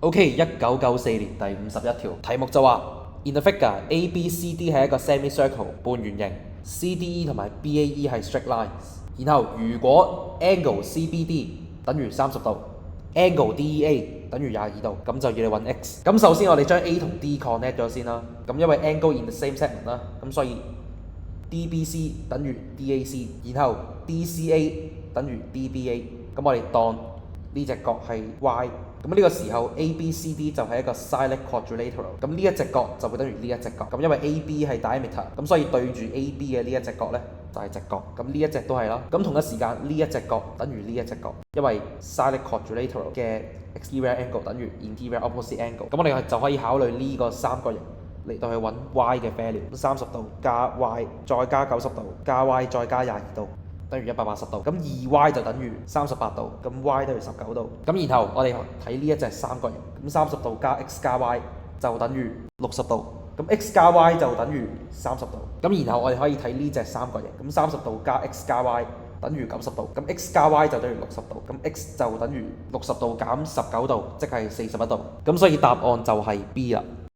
OK，1994年第51條題目就話 In the figure ABCD 係一個 semicircle 半圓形 ，CDE 同埋 BAE 係 straight lines。然後如果 angle CBD 等於30度 ，angle DEA 等於22度，咁就要你揾 x。咁首先我哋將 A 同 D connect 咗先啦。咁因為 angle in the same segment 啦，咁所以 DBC 等於 DAC，然後 DCA 等於 DBA。咁我哋當呢隻角係 y。咁呢個時候 ABCD 就係一個 silent quadrilateral，咁呢一隻角就會等於呢一隻角。咁因為 AB 係 diameter，咁所以對住 AB 嘅呢一隻角呢，就係直角。咁呢一隻都係啦。咁同一時間呢一隻角等於呢一隻角，因為 silent quadrilateral 嘅 exterior angle 等於 interior opposite angle。咁我哋就可以考慮呢個三角形嚟到去揾 y 嘅 value。30度加 y 再加90度加 y 再加22度，等於180度，咁 2y 就等於38度，咁 y 等於19度。咁然後我哋睇呢一隻三角形，咁30度加 x 加 y 就等於60度，咁 x 加 y 就等於30度。咁然後我哋可以睇呢隻三角形，咁30度加 x 加 y 等於90度，咁 x 加 y 就等於60度，咁 x 就等於60度減19度，即係41度。咁所以答案就係 B 啦。